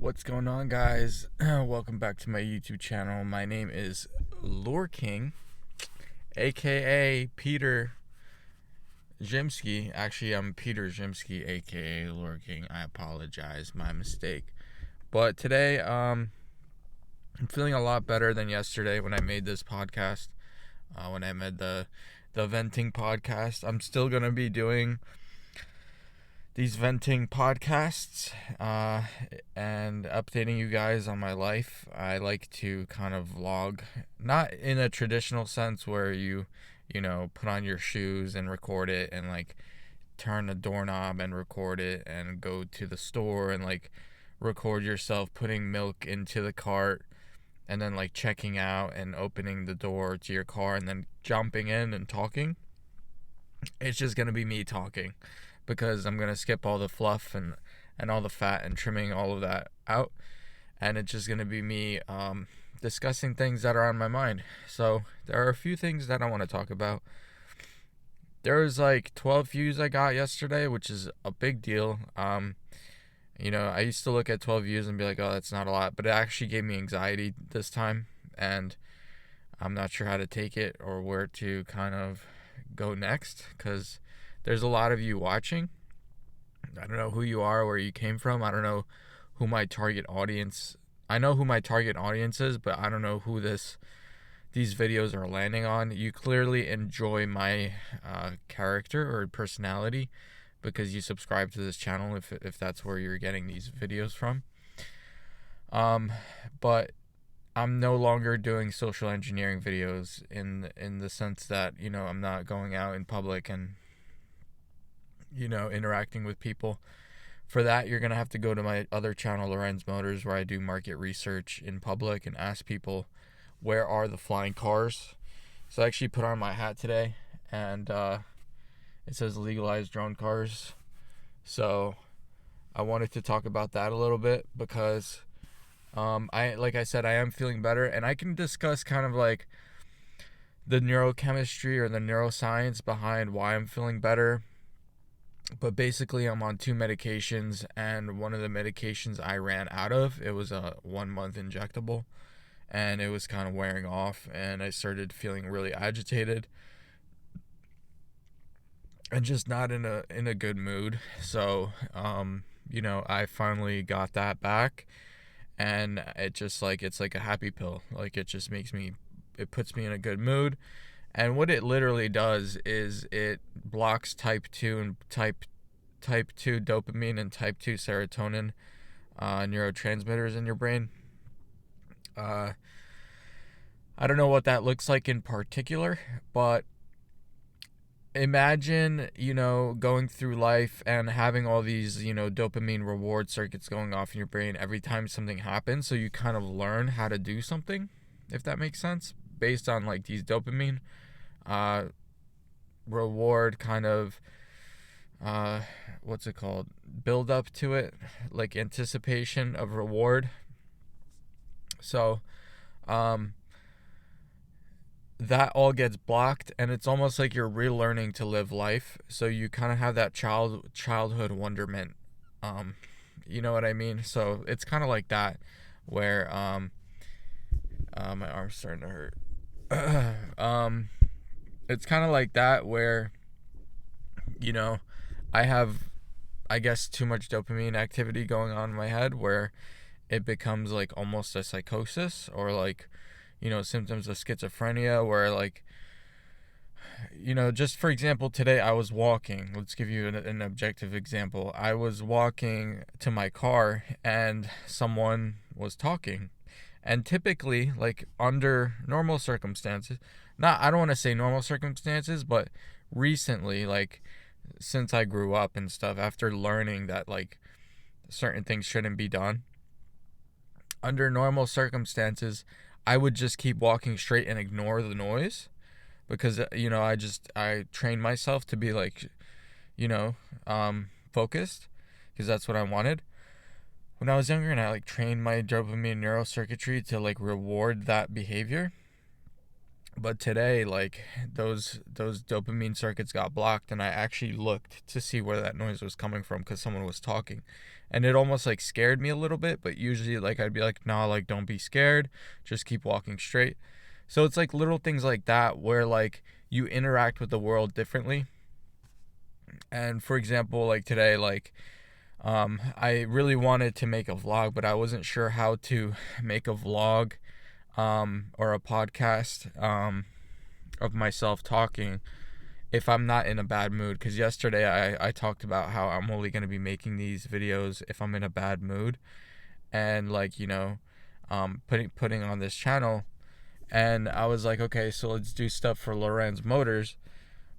What's going on, guys? Welcome back to my YouTube channel. My name is Lore King, aka Peter Jimsky. Actually, I'm Peter Jimsky, aka Lore King. I apologize, my mistake. But today, I'm feeling a lot better than yesterday when I made this podcast. When I made the venting podcast, I'm still gonna be doing these venting podcasts and updating you guys on my life. I like to kind of vlog, not in a traditional sense where you put on your shoes and record it and like turn the doorknob and record it and go to the store and like record yourself putting milk into the cart and then like checking out and opening the door to your car and then jumping in and talking. It's just gonna be me talking because I'm gonna skip all the fluff and all the fat and trimming all of that out, and it's just gonna be me discussing things that are on my mind. So there are a few things that I want to talk about. There was like 12 views I got yesterday, which is a big deal. I used to look at 12 views and be like, oh, that's not a lot, but it actually gave me anxiety this time, and I'm not sure how to take it or where to kind of go next because there's a lot of you watching. I don't know who you are, where you came from. I don't know who my target audience. I know who my target audience is, but I don't know who these videos are landing on. You clearly enjoy my character or personality because you subscribe to this channel if that's where you're getting these videos from. But I'm no longer doing social engineering videos in the sense that, I'm not going out in public and, interacting with people. For that, you're going to have to go to my other channel, Lorenz Motors, where I do market research in public and ask people, where are the flying cars? So I actually put on my hat today, and it says legalized drone cars. So I wanted to talk about that a little bit because like I said, I am feeling better, and I can discuss kind of like the neurochemistry or the neuroscience behind why I'm feeling better. But basically, I'm on 2 medications, and one of the medications I ran out of, it was a 1-month injectable, and it was kind of wearing off, and I started feeling really agitated and just not in a good mood. So I finally got that back, and it's like a happy pill. Like, it just it puts me in a good mood. And what it literally does is it blocks type 2 and type 2 dopamine and type 2 serotonin neurotransmitters in your brain. I don't know what that looks like in particular, but imagine, going through life and having all these, dopamine reward circuits going off in your brain every time something happens. So you kind of learn how to do something, if that makes sense, based on like these dopamine reward kind of what's it called, build up to it, like anticipation of reward. So that all gets blocked, and it's almost like you're relearning to live life. So you kind of have that childhood wonderment. You know what I mean? So it's kind of like that, where my arm's starting to hurt. It's kind of like that where, I have, I guess, too much dopamine activity going on in my head where it becomes like almost a psychosis, or like, symptoms of schizophrenia, where like, just for example, today I was walking. Let's give you an objective example. I was walking to my car and someone was talking. And typically, like under normal circumstances, I don't want to say normal circumstances, but recently, like since I grew up and stuff, after learning that like certain things shouldn't be done, under normal circumstances, I would just keep walking straight and ignore the noise because, I trained myself to be like, focused, because that's what I wanted when I was younger, and I like trained my dopamine neurocircuitry to like reward that behavior. But today, like, those dopamine circuits got blocked, and I actually looked to see where that noise was coming from because someone was talking, and it almost like scared me a little bit. But usually, like, I'd be like, nah, like, don't be scared, just keep walking straight. So it's like little things like that where like you interact with the world differently. And for example, like today, like, I really wanted to make a vlog, but I wasn't sure how to make a vlog, or a podcast, of myself talking if I'm not in a bad mood. Because yesterday I talked about how I'm only going to be making these videos if I'm in a bad mood, and like, putting on this channel. And I was like, okay, so let's do stuff for Lorenz Motors.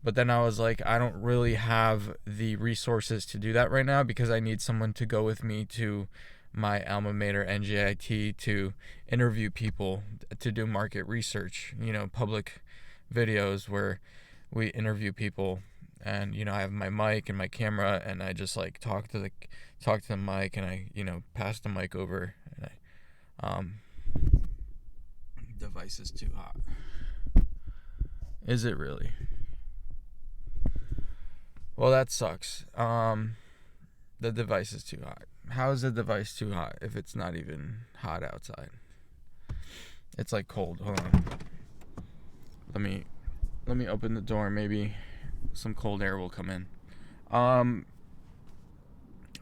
But then I was like, I don't really have the resources to do that right now because I need someone to go with me to my alma mater, NJIT, to interview people, to do market research, public videos where we interview people. And I have my mic and my camera, and I just like talk to the mic, and I pass the mic over, and device is too hot. Is it really? Well, that sucks. The device is too hot. How is the device too hot if it's not even hot outside? It's like cold. Hold on. Let me open the door. Maybe some cold air will come in. I'm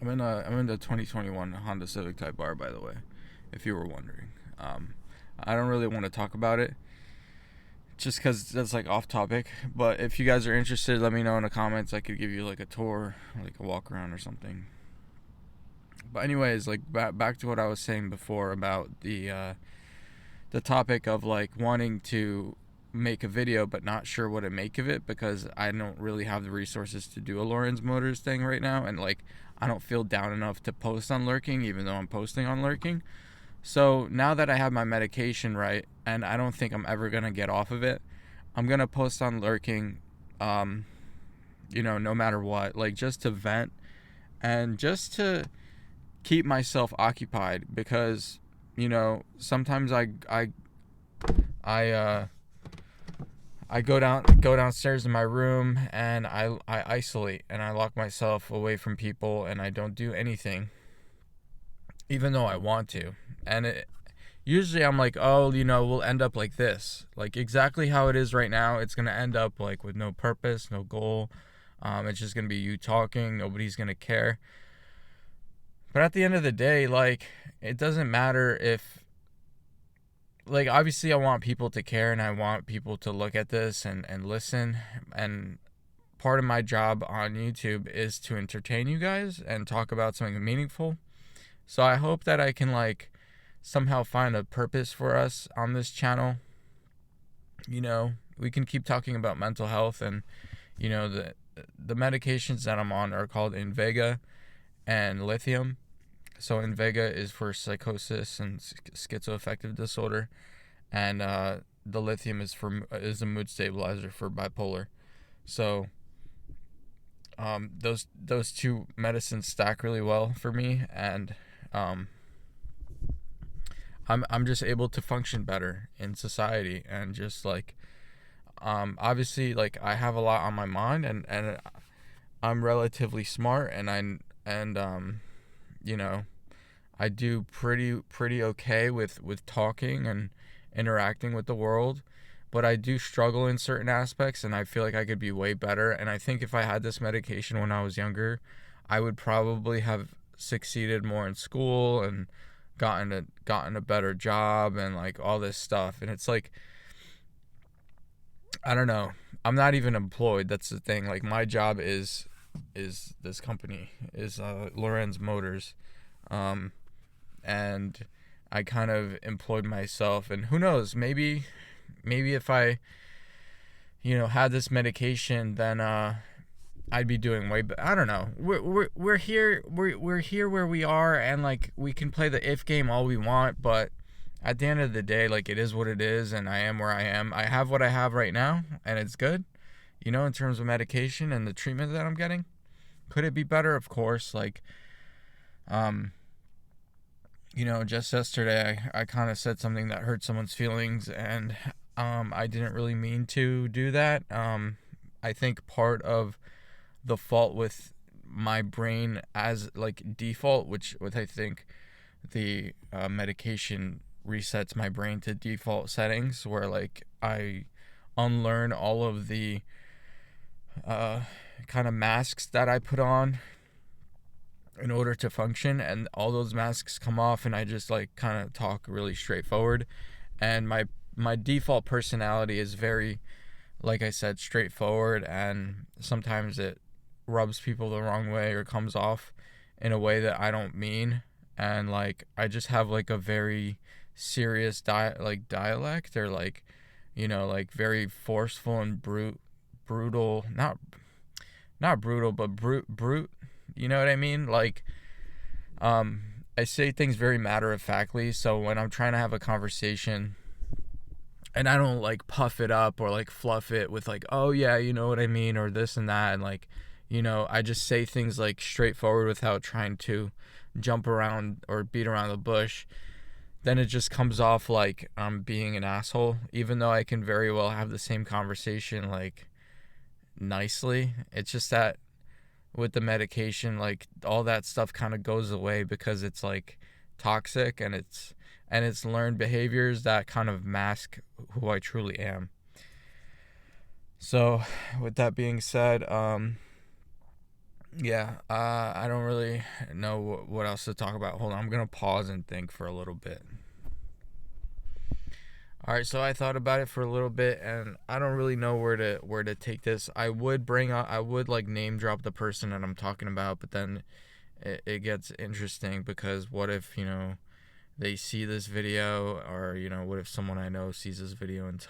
in the 2021 Honda Civic Type R, by the way, if you were wondering. I don't really want to talk about it, just because that's like off topic. But if you guys are interested, let me know in the comments. I could give you like a tour, like a walk around or something. But anyways, like back to what I was saying before about the topic of like wanting to make a video but not sure what to make of it, because I don't really have the resources to do a Lorenz Motors thing right now, and like I don't feel down enough to post on Lurking, even though I'm posting on Lurking. So now that I have my medication right, and I don't think I'm ever gonna get off of it, I'm gonna post on Lurking, no matter what, like just to vent and just to keep myself occupied, because sometimes I go downstairs in my room, and I isolate, and I lock myself away from people, and I don't do anything, even though I want to. And usually I'm like, oh, we'll end up like this, like exactly how it is right now. It's gonna end up like with no purpose, no goal. It's just gonna be you talking. Nobody's gonna care. But at the end of the day, like, it doesn't matter if, like, obviously I want people to care, and I want people to look at this and listen. And part of my job on YouTube is to entertain you guys and talk about something meaningful. So I hope that I can like somehow find a purpose for us on this channel. We can keep talking about mental health, and the medications that I'm on are called Invega and Lithium. So Invega is for psychosis and schizoaffective disorder, and the Lithium is a mood stabilizer for bipolar. So those two medicines stack really well for me, and I'm just able to function better in society, and just like obviously, like, I have a lot on my mind, and I'm relatively smart, and I do pretty okay with talking and interacting with the world, but I do struggle in certain aspects, and I feel like I could be way better. And I think if I had this medication when I was younger, I would probably have succeeded more in school and gotten a better job and like all this stuff. And it's like, I don't know. I'm not even employed. That's the thing. Like, my job is this company, is Lorenz Motors. And I kind of employed myself, and who knows, maybe if I had this medication, then I'd be doing way better. I don't know. We're here where we are, and like we can play the if game all we want, but at the end of the day, like, it is what it is, and I am where I am. I have what I have right now, and it's good, in terms of medication and the treatment that I'm getting. Could it be better? Of course. Like, just yesterday I kind of said something that hurt someone's feelings, and I didn't really mean to do that. I think part of the fault with my brain as like default, which with I think the medication resets my brain to default settings where like I unlearn all of the uh, kind of masks that I put on in order to function, and all those masks come off and I just like kind of talk really straightforward. And my default personality is very, like I said, straightforward, and sometimes it rubs people the wrong way or comes off in a way that I don't mean. And like I just have like a very serious dialect, or like, you know, like very forceful and brutal, not brutal, but brute. You know what I mean? Like, I say things very matter of factly. So when I'm trying to have a conversation, and I don't like puff it up or like fluff it with like, oh yeah, you know what I mean, or this and that, and like, you know, I just say things like straightforward without trying to jump around or beat around the bush. Then it just comes off like I'm being an asshole, even though I can very well have the same conversation like nicely. It's just that with the medication, like all that stuff kind of goes away because it's like toxic, and it's learned behaviors that kind of mask who I truly am. So with that being said, yeah, I don't really know what else to talk about. Hold on, I'm gonna pause and think for a little bit. All right, so I thought about it for a little bit, and I don't really know where to take this. I would like name drop the person that I'm talking about, but then it gets interesting because what if, you know, they see this video, or you know, what if someone I know sees this video and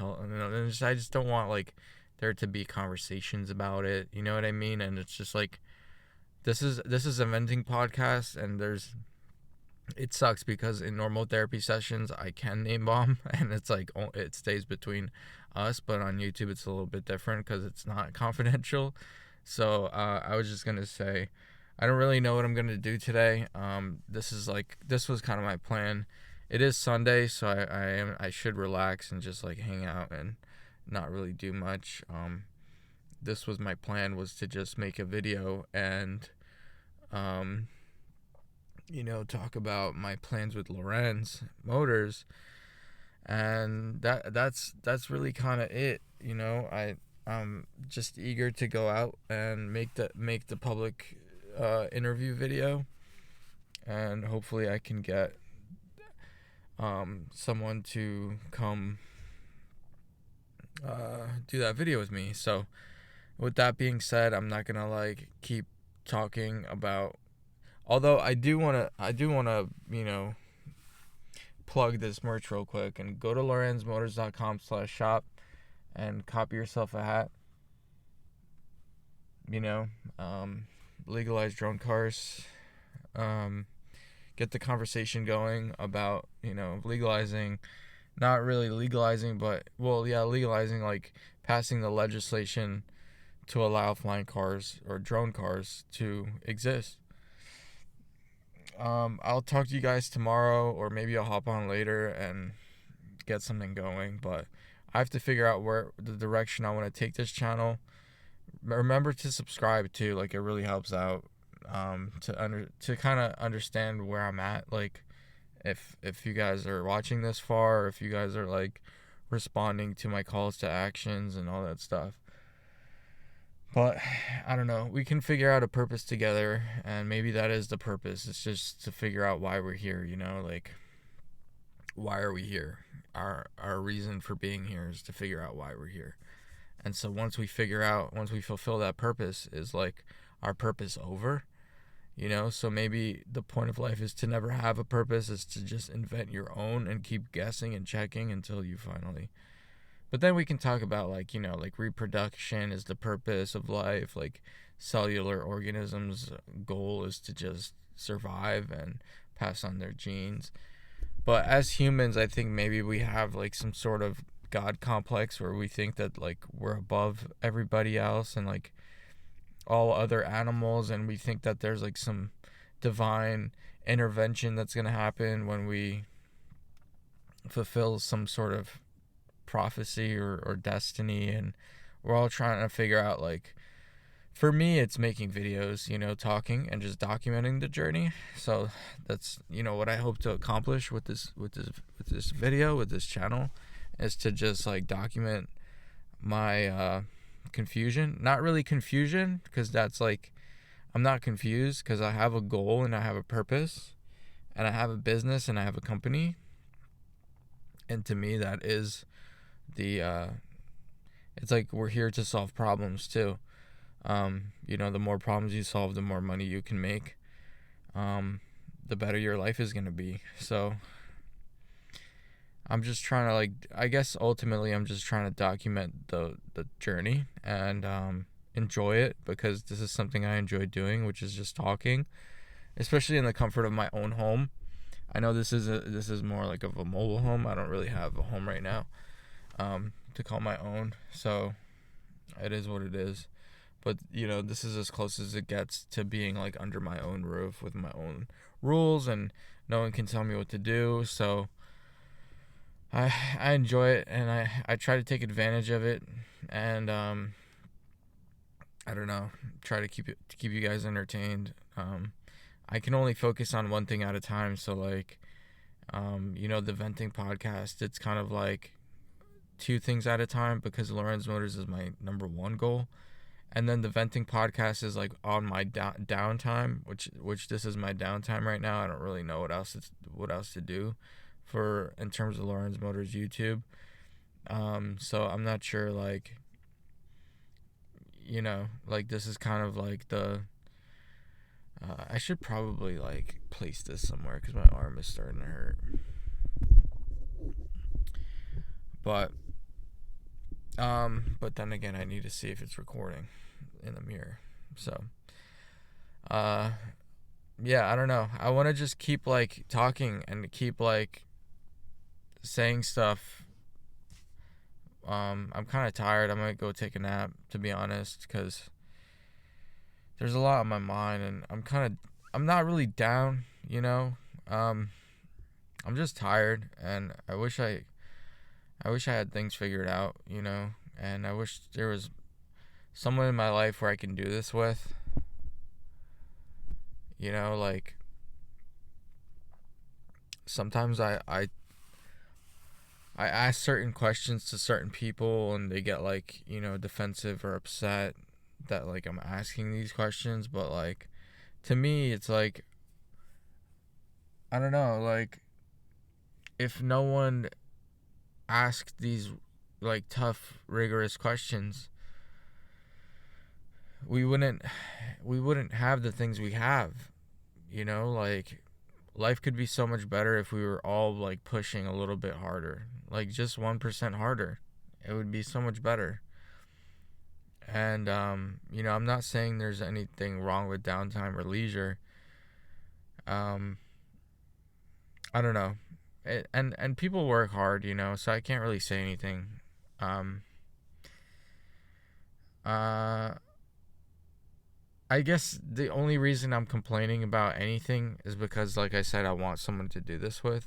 I just don't want like there to be conversations about it. You know what I mean? And it's just like this is a venting podcast, and it sucks because in normal therapy sessions I can name bomb and it's like it stays between us, but on YouTube it's a little bit different because it's not confidential. So I was just gonna say I don't really know what I'm gonna do today. This was kind of my plan. It is Sunday, so I should relax and just like hang out and not really do much. This was my plan, was to just make a video and um you know, talk about my plans with Lorenz Motors, and that's really kind of it. You know, I'm just eager to go out and make the public interview video, and hopefully I can get someone to come do that video with me. So with that being said, I'm not gonna like keep talking about. Although I do wanna, you know, plug this merch real quick and go to lorenzmotors.com/shop and copy yourself a hat. You know, legalize drone cars. Get the conversation going about, you know, legalizing, not really legalizing, but well, yeah, legalizing, like passing the legislation to allow flying cars or drone cars to exist. I'll talk to you guys tomorrow, or maybe I'll hop on later and get something going. But I have to figure out where the direction I want to take this channel. Remember to subscribe too; like it really helps out. To kind of understand where I'm at. Like if you guys are watching this far, or if you guys are like responding to my calls to actions and all that stuff. But I don't know. We can figure out a purpose together, and maybe that is the purpose. It's just to figure out why we're here, you know? Like, why are we here? Our reason for being here is to figure out why we're here. And so once we fulfill that purpose, is like our purpose over, you know? So maybe the point of life is to never have a purpose, is to just invent your own and keep guessing and checking until you finally. But then we can talk about, like, you know, like reproduction is the purpose of life. Like cellular organisms' goal is to just survive and pass on their genes. But as humans, I think maybe we have like some sort of God complex where we think that like we're above everybody else and like all other animals, and we think that there's like some divine intervention that's going to happen when we fulfill some sort of prophecy or destiny, and we're all trying to figure out, like, for me it's making videos, talking and just documenting the journey. So that's, what I hope to accomplish with this video, with this channel, is to just like document my confusion. Not really confusion, because that's like, I'm not confused because I have a goal and I have a purpose and I have a business and I have a company. And to me, that is it's like we're here to solve problems too. The more problems you solve, the more money you can make. The better your life is going to be. So I'm just trying to, like, I guess ultimately I'm just trying to document the journey and enjoy it, because this is something I enjoy doing, which is just talking, especially in the comfort of my own home. I know this is more like of a mobile home. I don't really have a home right now to call my own, so it is what it is. But this is as close as it gets to being like under my own roof with my own rules, and no one can tell me what to do. So I enjoy it, and I try to take advantage of it, and I don't know, try to keep you guys entertained. I can only focus on one thing at a time. So like, the venting podcast, it's kind of like two things at a time, because Lorenz Motors is my number one goal. And then the venting podcast is like on my downtime, which this is my downtime right now. I don't really know what else to do in terms of Lorenz Motors YouTube. So I'm not sure, like, like this is kind of like the I should probably like place this somewhere because my arm is starting to hurt. But then again, I need to see if it's recording in the mirror. So yeah, I don't know. I want to just keep like talking and keep like saying stuff. I'm kind of tired. I might go take a nap, to be honest, because there's a lot on my mind, and I'm not really down, I'm just tired, and I wish I had things figured out, and I wish there was someone in my life where I can do this with, like, sometimes I ask certain questions to certain people, and they get like, defensive or upset that like I'm asking these questions. But like, to me, it's like, I don't know, like, if no one asked these like tough, rigorous questions, we wouldn't have the things we have, like, life could be so much better if we were all like pushing a little bit harder, like just 1% harder. It would be so much better. And I'm not saying there's anything wrong with downtime or leisure. I don't know. And people work hard, so I can't really say anything. I guess the only reason I'm complaining about anything is because, like I said, I want someone to do this with.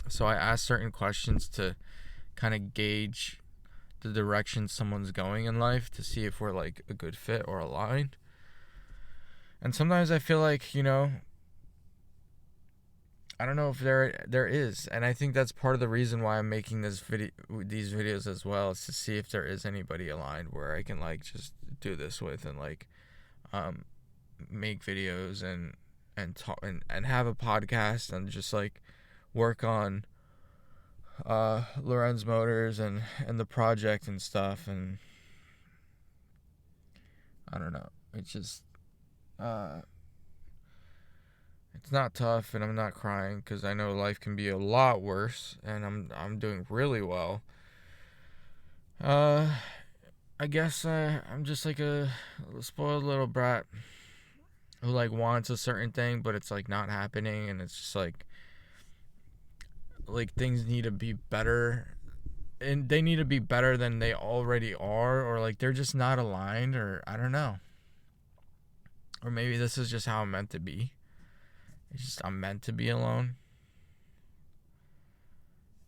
So I ask certain questions to kind of gauge the direction someone's going in life, to see if we're like a good fit or aligned. And sometimes I feel like, I don't know if there is, and I think that's part of the reason why I'm making these videos as well, is to see if there is anybody aligned where I can like just do this with, and like make videos and talk and have a podcast, and just like work on Lorenz Motors and the project and stuff. And I don't know, it's just it's not tough, and I'm not crying, because I know life can be a lot worse, and I'm doing really well. I guess I'm just like a spoiled little brat who like wants a certain thing, but it's like not happening, and it's just like things need to be better, and they need to be better than they already are, or like they're just not aligned, or I don't know. Or maybe this is just how I'm meant to be. It's just I'm meant to be alone,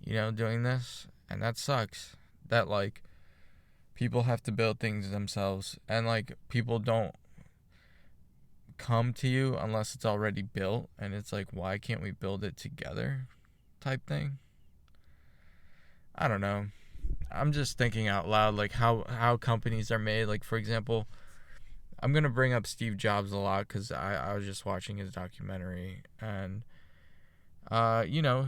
doing this. And that sucks. That, like, people have to build things themselves. And, like, people don't come to you unless it's already built. And it's like, why can't we build it together type thing? I don't know. I'm just thinking out loud, like, how companies are made. Like, for example, I'm going to bring up Steve Jobs a lot because I was just watching his documentary. And, you know,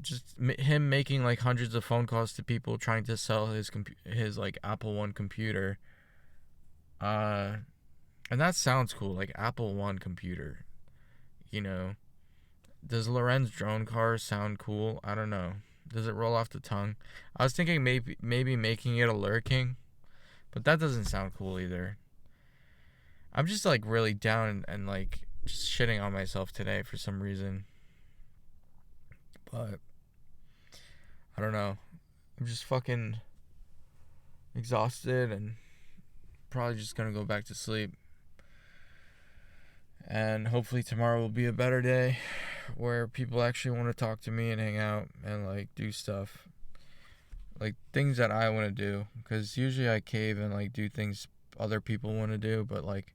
just him making, like, hundreds of phone calls to people trying to sell his like, Apple One computer. And that sounds cool, like, Apple One computer. You know, does Lorenz drone car sound cool? I don't know. Does it roll off the tongue? I was thinking maybe making it a Lure King, but that doesn't sound cool either. I'm just, like, really down and like, just shitting on myself today for some reason. But I don't know. I'm just fucking exhausted and probably just gonna go back to sleep. And hopefully tomorrow will be a better day where people actually want to talk to me and hang out and, like, do stuff. Like, things that I want to do. Because usually I cave and, like, do things other people want to do. But, like,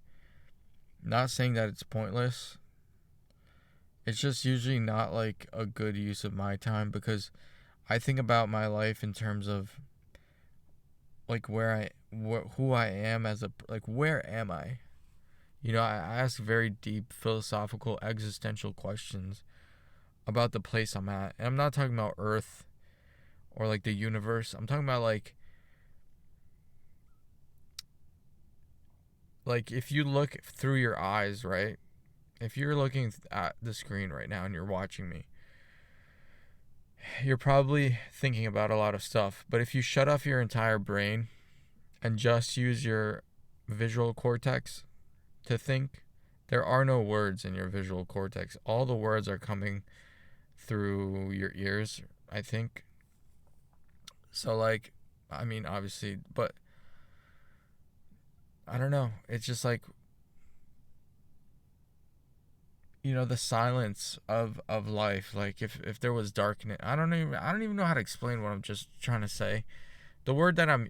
not saying that it's pointless. It's just usually not, like, a good use of my time. Because I think about my life in terms of, like, who I am as a, like, where am I? You know, I ask very deep, philosophical, existential questions about the place I'm at. And I'm not talking about Earth or, like, the universe. I'm talking about, like, if you look through your eyes, right? If you're looking at the screen right now and you're watching me, you're probably thinking about a lot of stuff. But if you shut off your entire brain and just use your visual cortex to think, there are no words in your visual cortex. All the words are coming through your ears, I think. So, like, I mean, obviously, but I don't know. It's just like, you know, the silence of life. Like, if there was darkness, I don't even know how to explain what I'm just trying to say. The word that I'm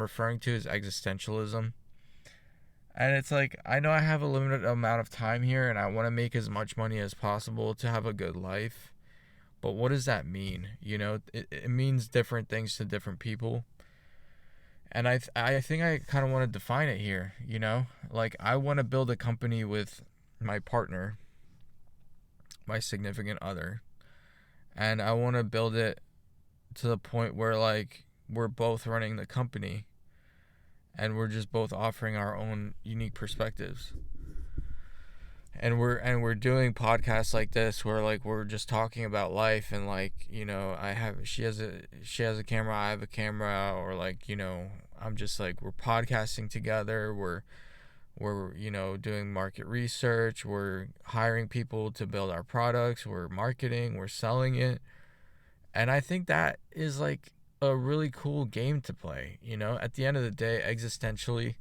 referring to is existentialism. And it's like, I know I have a limited amount of time here and I want to make as much money as possible to have a good life. But what does that mean? You know, it means different things to different people. And I think I kind of want to define it here, you know? Like, I want to build a company with my partner, my significant other. And I want to build it to the point where, like, we're both running the company and we're just both offering our own unique perspectives. And we're doing podcasts like this where, like, we're just talking about life and, like, you know, she has a camera, I have a camera, or, like, you know, I'm just like, we're podcasting together, we're you know, doing market research, we're hiring people to build our products, we're marketing, we're selling it. And I think that is, like, a really cool game to play, you know? At the end of the day, existentially,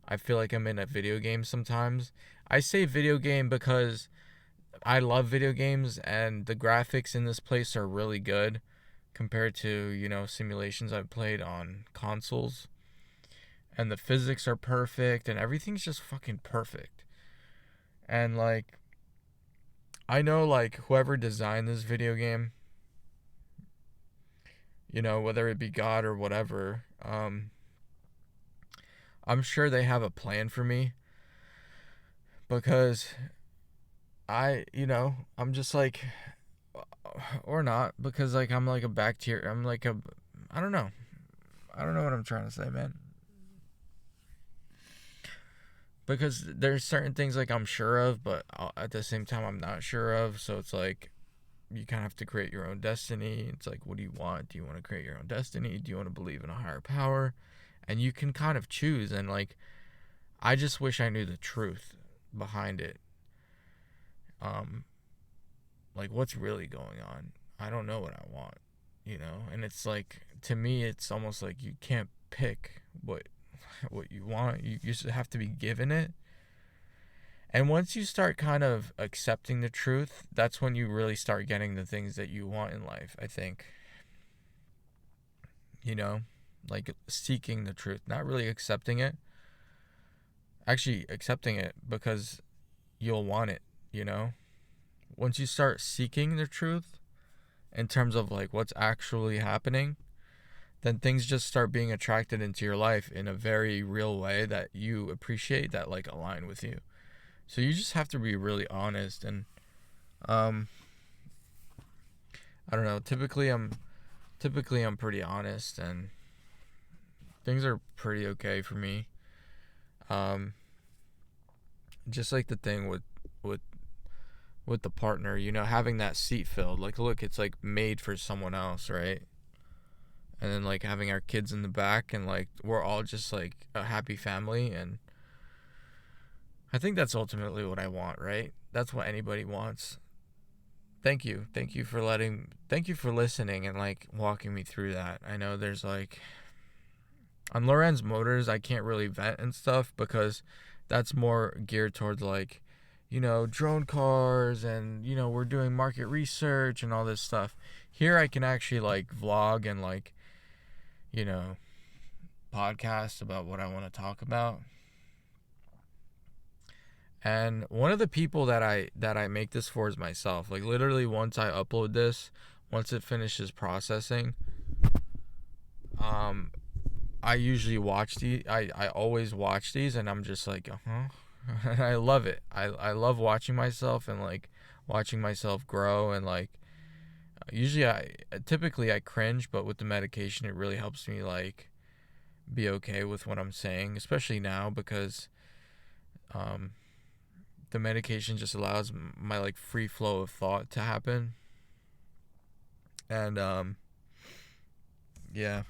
I feel like I'm in a video game sometimes. I say video game because I love video games and the graphics in this place are really good compared to, you know, simulations I've played on consoles. And the physics are perfect and everything's just fucking perfect. And, like, I know, like, whoever designed this video game, you know, whether it be God or whatever, I'm sure they have a plan for me because you know, I'm just like, or not, because, like, I'm like a bacteria. I'm like I don't know. I don't know what I'm trying to say, man. Because there's certain things, like, I'm sure of, but at the same time, I'm not sure of. So it's like, you kind of have to create your own destiny. It's like, what do you want? Do you want to create your own destiny? Do you want to believe in a higher power? And you can kind of choose. And, like, I just wish I knew the truth behind it. Like, what's really going on? I don't know what I want, you know? And it's like, to me, it's almost like you can't pick what you want. You just have to be given it. And once you start kind of accepting the truth, that's when you really start getting the things that you want in life, I think. you know, like seeking the truth, not really accepting it. Actually, accepting it because you'll want it, you know? Once you start seeking the truth in terms of like what's actually happening, then things just start being attracted into your life in a very real way that you appreciate, that like align with you. So you just have to be really honest. And um I don't know, typically I'm pretty honest, and things are pretty okay for me. Um just like the thing with with the partner, you know, having that seat filled. Like, look, it's like made for someone else, right? And then like having our kids in the back, and like we're all just like a happy family. And I think that's ultimately what I want, right? That's what anybody wants. Thank you for listening and like walking me through that. I know there's like on Lorenz Motors, I can't really vent and stuff because that's more geared towards like, you know, drone cars, and you know, we're doing market research and all this stuff. Here I can actually like vlog and like, you know, podcast about what I want to talk about. And one of the people that I make this for is myself. Like literally once I upload this, once it finishes processing, um I usually watch I always watch these, and I'm just like, uh-huh. I love it. I love watching myself and like watching myself grow. And like usually I typically I cringe, but with the medication it really helps me like be okay with what I'm saying, especially now because um the medication just allows my like free flow of thought to happen. And yeah,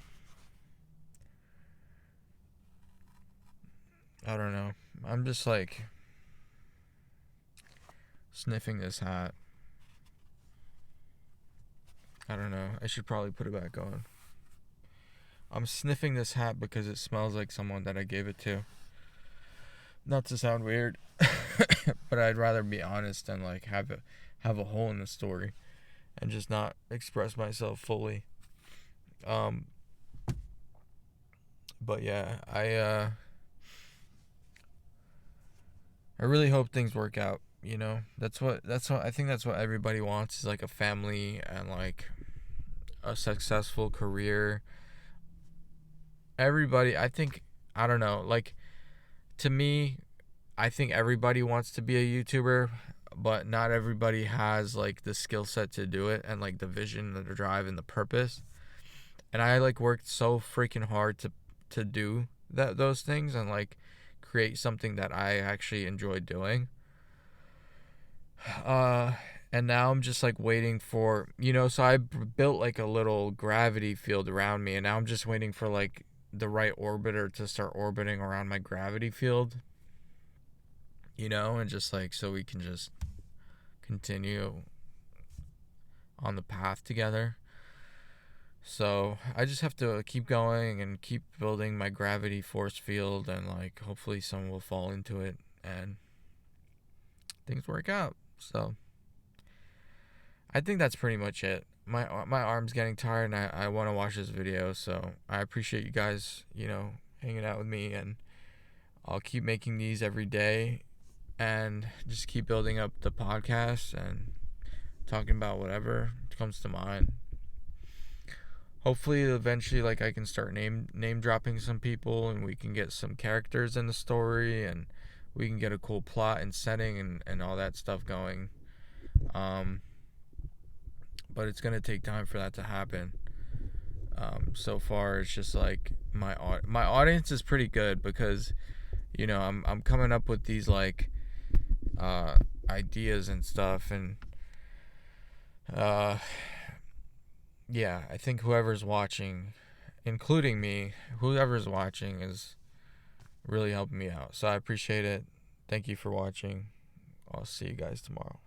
I don't know. I'm just like sniffing this hat. I don't know. I should probably put it back on. I'm sniffing this hat because it smells like someone that I gave it to. Not to sound weird, but I'd rather be honest than like have a hole in the story and just not express myself fully. Um, but yeah, I really hope things work out. You know, that's what I think. That's what everybody wants, is like a family and like a successful career. Everybody, I think, I don't know, like to me, I think everybody wants to be a YouTuber, but not everybody has like the skill set to do it, and like the vision, the drive, and the purpose. And I like worked so freaking hard to do those things and like create something that I actually enjoy doing. Uh and now I'm just like waiting for, you know, so I built like a little gravity field around me, and now I'm just waiting for like the right orbiter to start orbiting around my gravity field, you know, and just like so we can just continue on the path together. So I just have to keep going and keep building my gravity force field, and like hopefully someone will fall into it and things work out. So I think that's pretty much it. My arm's getting tired, and I want to watch this video. So I appreciate you guys, you know, hanging out with me, and I'll keep making these every day and just keep building up the podcast and talking about whatever comes to mind. Hopefully eventually like I can start name dropping some people, and we can get some characters in the story, and we can get a cool plot and setting and all that stuff going. Um but it's going to take time for that to happen. So far it's just like my audience is pretty good because, you know, I'm coming up with these like uh ideas and stuff. And uh yeah, I think whoever's watching, including me, whoever's watching is really helping me out. So I appreciate it. Thank you for watching. I'll see you guys tomorrow.